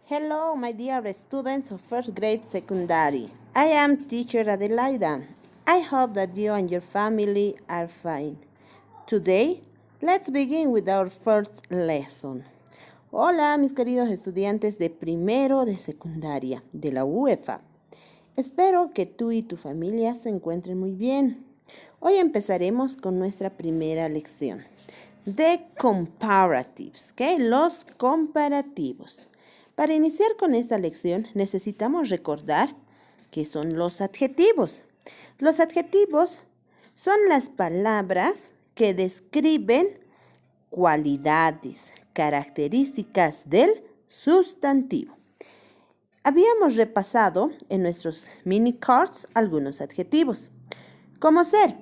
Hello, my dear students of first grade secondary. I am teacher Adelaida. I hope that you and your family are fine. Today, let's begin with our first lesson. Hola, mis queridos estudiantes de primero de secundaria de la UEFA. Espero que tú y tu familia se encuentren muy bien. Hoy empezaremos con nuestra primera lección de comparatives, ¿ok? Los comparativos. Para iniciar con esta lección necesitamos recordar qué son los adjetivos. Los adjetivos son las palabras que describen cualidades, características del sustantivo. Habíamos repasado en nuestros mini cards algunos adjetivos, como ser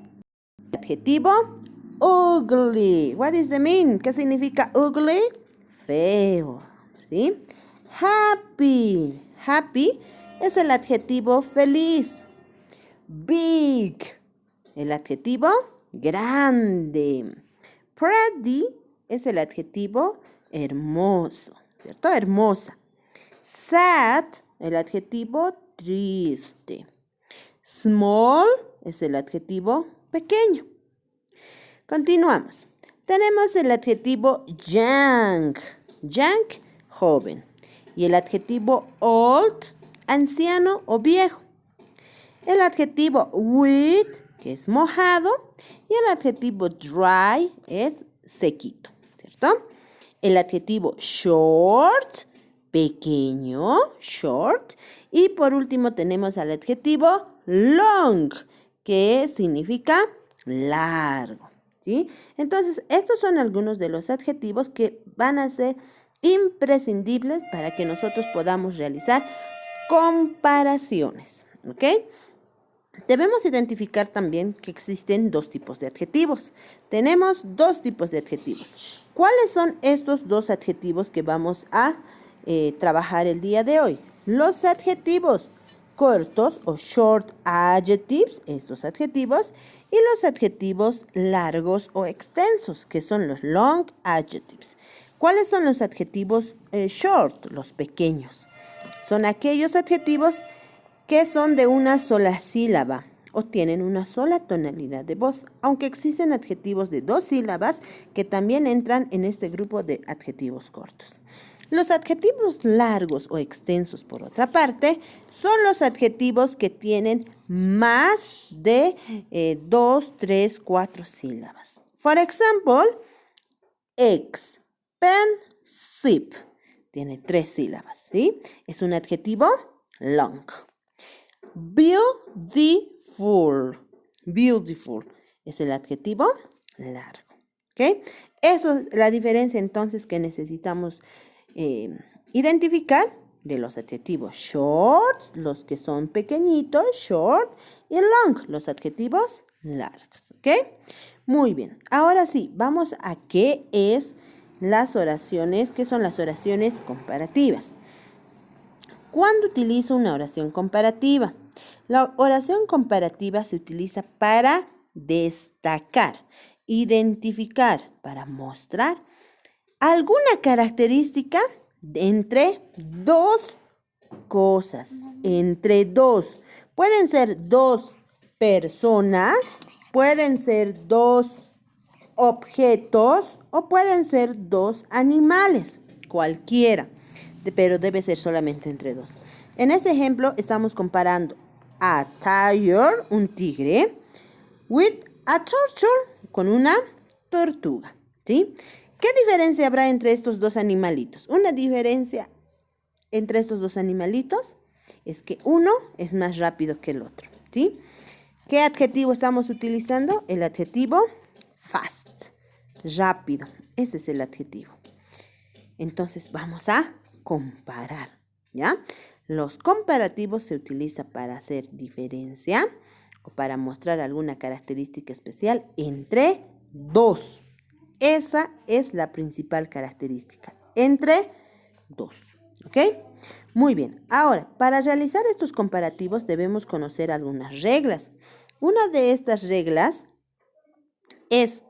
adjetivo ugly. What is the mean? ¿Qué significa ugly? Feo, ¿sí? Happy. Happy es el adjetivo feliz. Big, el adjetivo grande. Pretty es el adjetivo hermoso, ¿cierto? Hermosa. Sad, el adjetivo triste. Small es el adjetivo pequeño. Continuamos. Tenemos el adjetivo young. Young, joven. Y el adjetivo old, anciano o viejo. El adjetivo wet, que es mojado. Y el adjetivo dry es sequito, ¿cierto? El adjetivo short, pequeño, short. Y por último tenemos el adjetivo long, que significa largo, ¿sí? Entonces, estos son algunos de los adjetivos que van a ser imprescindibles para que nosotros podamos realizar comparaciones, ¿ok? Debemos identificar también que existen dos tipos de adjetivos. Tenemos dos tipos de adjetivos. ¿Cuáles son estos dos adjetivos que vamos a trabajar el día de hoy? Los adjetivos cortos o short adjectives, estos adjetivos, y los adjetivos largos o extensos, que son los long adjectives. ¿Cuáles son los adjetivos short, los pequeños? Son aquellos adjetivos que son de una sola sílaba o tienen una sola tonalidad de voz, aunque existen adjetivos de dos sílabas que también entran en este grupo de adjetivos cortos. Los adjetivos largos o extensos, por otra parte, son los adjetivos que tienen más de 2, 3, 4 sílabas. For example, expensive tiene 3 sílabas, ¿sí? Es un adjetivo long. Beautiful. Beautiful es el adjetivo largo, ¿ok? Eso es la diferencia entonces que necesitamos identificar de los adjetivos short, los que son pequeñitos, short, y long, los adjetivos largos, ¿ok? Muy bien, ahora sí, vamos a qué es las oraciones, qué son las oraciones comparativas. ¿Cuándo utilizo una oración comparativa? La oración comparativa se utiliza para destacar, identificar, para mostrar alguna característica entre dos cosas, entre dos. Pueden ser dos personas, pueden ser dos objetos o pueden ser dos animales, cualquiera, pero debe ser solamente entre dos. En este ejemplo estamos comparando a tiger, un tigre, with a turtle, con una tortuga, ¿sí? ¿Qué diferencia habrá entre estos dos animalitos? Una diferencia entre estos dos animalitos es que uno es más rápido que el otro, ¿sí? ¿Qué adjetivo estamos utilizando? El adjetivo fast, rápido. Ese es el adjetivo. Entonces vamos a comparar, ¿ya? Los comparativos se utilizan para hacer diferencia o para mostrar alguna característica especial entre dos. Esa es la principal característica, entre dos, ¿ok? Muy bien, ahora, para realizar estos comparativos debemos conocer algunas reglas. Una de estas reglas es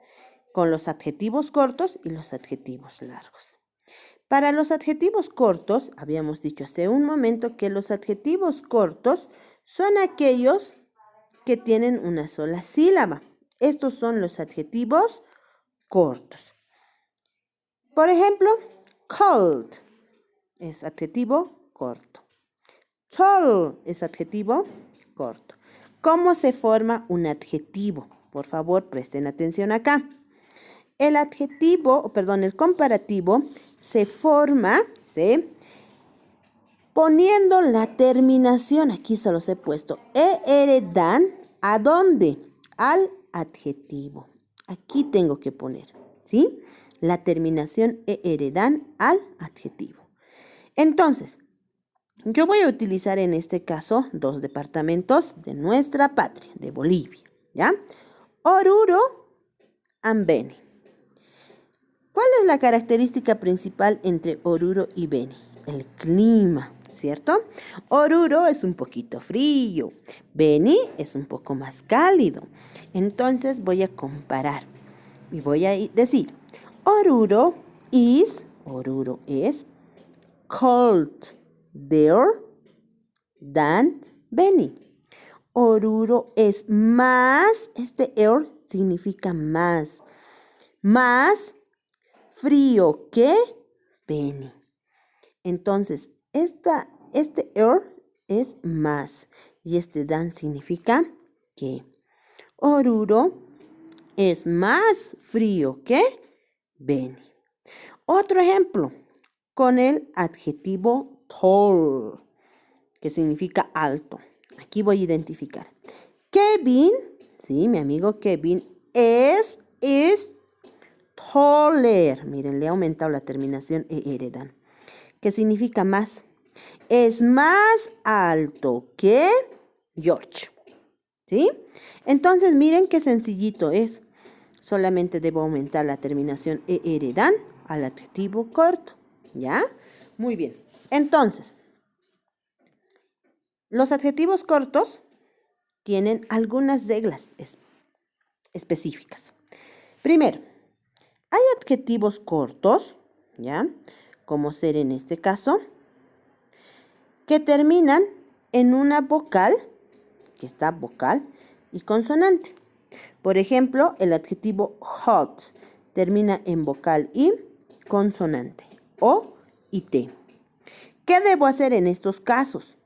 con los adjetivos cortos y los adjetivos largos. Para los adjetivos cortos, habíamos dicho hace un momento que los adjetivos cortos son aquellos que tienen una sola sílaba. Estos son los adjetivos cortos. Por ejemplo, cold es adjetivo corto. Tall es adjetivo corto. ¿Cómo se forma un adjetivo? Por favor, presten atención acá. El comparativo se forma, ¿sí?, poniendo la terminación, aquí se los he puesto, dan, ¿a dónde? Al adjetivo. Aquí tengo que poner, ¿sí?, la terminación dan al adjetivo. Entonces, yo voy a utilizar en este caso 2 departamentos de nuestra patria, de Bolivia, ¿ya? Oruro and Beni. ¿Cuál es la característica principal entre Oruro y Beni? El clima, ¿cierto? Oruro es un poquito frío, Beni es un poco más cálido. Entonces voy a comparar y voy a decir, Oruro es colder than Beni. Oruro es más, este significa más frío que Beni. Entonces, este es más y este than significa que. Oruro es más frío que Beni. Otro ejemplo con el adjetivo tall, que significa alto. Aquí voy a identificar. Kevin, sí, mi amigo Kevin, is taller. Miren, le he aumentado la terminación dan, que significa más. Es más alto que George. ¿Sí? Entonces, miren qué sencillito es. Solamente debo aumentar la terminación dan al adjetivo corto. ¿Ya? Muy bien. Entonces, los adjetivos cortos tienen algunas reglas específicas. Primero, hay adjetivos cortos, ¿ya?, como ser en este caso, que terminan en una vocal, que está vocal y consonante. Por ejemplo, el adjetivo hot termina en vocal y consonante, o y t. ¿Qué debo hacer en estos casos?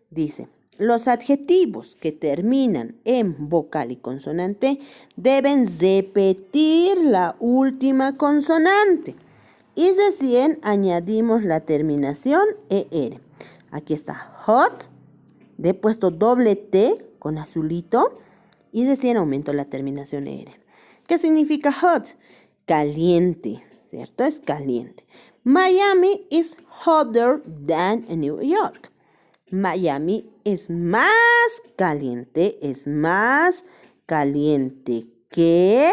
Dice, los adjetivos que terminan en vocal y consonante deben repetir la última consonante. Y recién añadimos la terminación er. Aquí está hot, le he puesto doble T con azulito y recién aumento la terminación er. ¿Qué significa hot? Caliente, ¿cierto? Es caliente. Miami is hotter than New York. Miami es más caliente que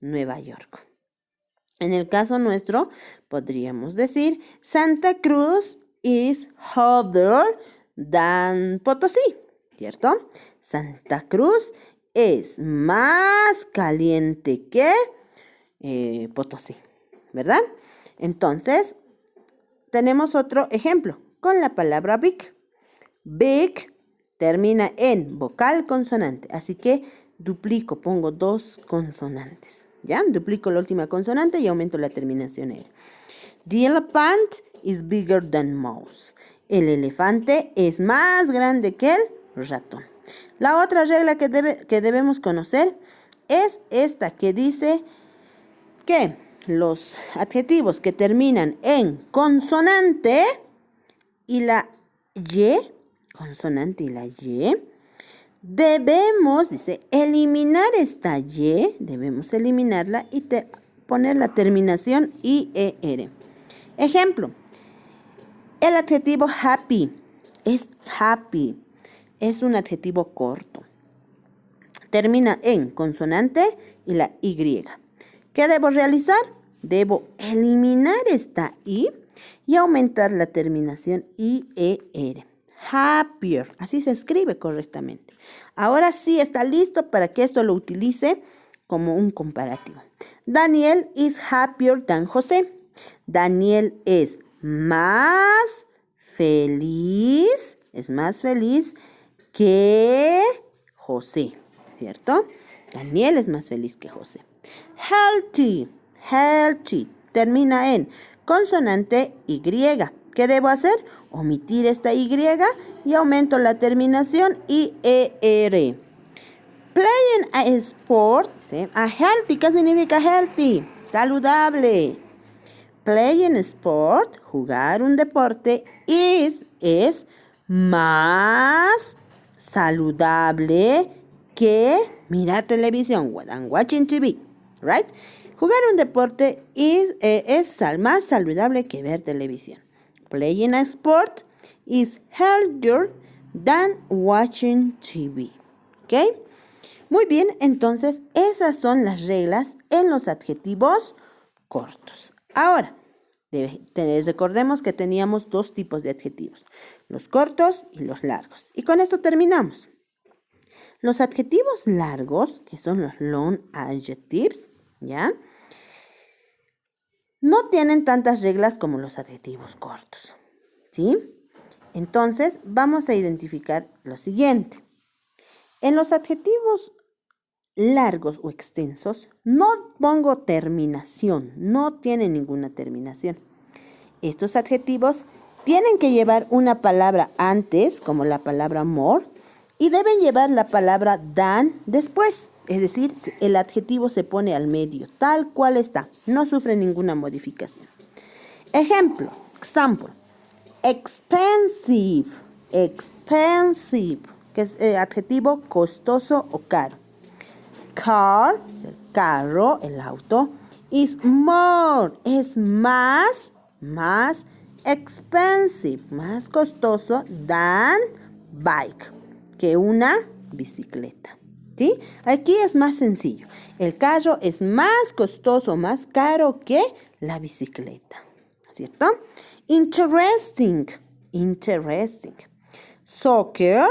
Nueva York. En el caso nuestro, podríamos decir, Santa Cruz is hotter than Potosí, ¿cierto? Santa Cruz es más caliente que Potosí, ¿verdad? Entonces, tenemos otro ejemplo con la palabra big. Big termina en vocal consonante, así que duplico, pongo 2 consonantes, ¿ya? Duplico la última consonante y aumento la terminación er. The elephant is bigger than mouse. El elefante es más grande que el ratón. La otra regla que debemos conocer es esta que dice que los adjetivos que terminan en consonante y la y, consonante y la y, debemos, dice, eliminar esta y, debemos eliminarla y poner la terminación IER. Ejemplo, el adjetivo happy, es un adjetivo corto. Termina en consonante y la Y. ¿Qué debo realizar? Debo eliminar esta I y aumentar la terminación IER. Happier, así se escribe correctamente. Ahora sí está listo para que esto lo utilice como un comparativo. Daniel is happier than José. Daniel es más feliz que José, ¿cierto? Daniel es más feliz que José. Healthy, termina en consonante Y. ¿Qué debo hacer? Omitir esta Y y aumento la terminación IER. Playing a sport, ¿sí? A healthy, ¿qué significa healthy? Saludable. Playing sport, jugar un deporte, es más saludable que mirar televisión. When I'm watching TV, right? Jugar un deporte es más saludable que ver televisión. Playing a sport is healthier than watching TV. ¿Ok? Muy bien, entonces esas son las reglas en los adjetivos cortos. Ahora, recordemos que teníamos dos tipos de adjetivos, los cortos y los largos. Y con esto terminamos. Los adjetivos largos, que son los long adjectives, ¿ya? No tienen tantas reglas como los adjetivos cortos, ¿sí? Entonces, vamos a identificar lo siguiente. En los adjetivos largos o extensos, no pongo terminación, no tienen ninguna terminación. Estos adjetivos tienen que llevar una palabra antes, como la palabra more, y deben llevar la palabra than después. Es decir, el adjetivo se pone al medio, tal cual está, no sufre ninguna modificación. Example, expensive, que es el adjetivo costoso o caro. Car, es el carro, el auto, is more, es más expensive, más costoso than bike, que una bicicleta. ¿Sí? Aquí es más sencillo. El carro es más costoso, más caro que la bicicleta. ¿Cierto? Interesting. Soccer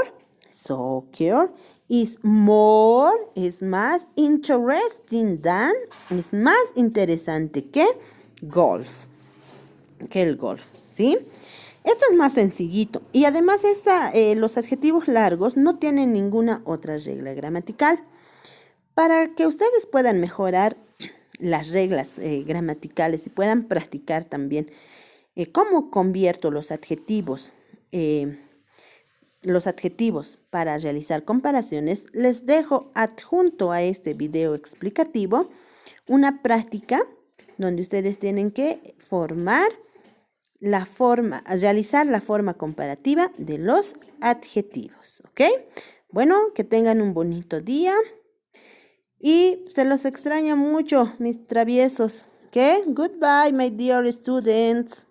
is more, es más interesting than, es más interesante que el golf, ¿sí? Esto es más sencillito y además los adjetivos largos no tienen ninguna otra regla gramatical. Para que ustedes puedan mejorar las reglas gramaticales y puedan practicar también cómo convierto los adjetivos para realizar comparaciones, les dejo adjunto a este video explicativo una práctica donde ustedes tienen que realizar la forma comparativa de los adjetivos, ¿ok? Bueno, que tengan un bonito día y se los extraña mucho, mis traviesos, ¿ok? Goodbye, my dear students.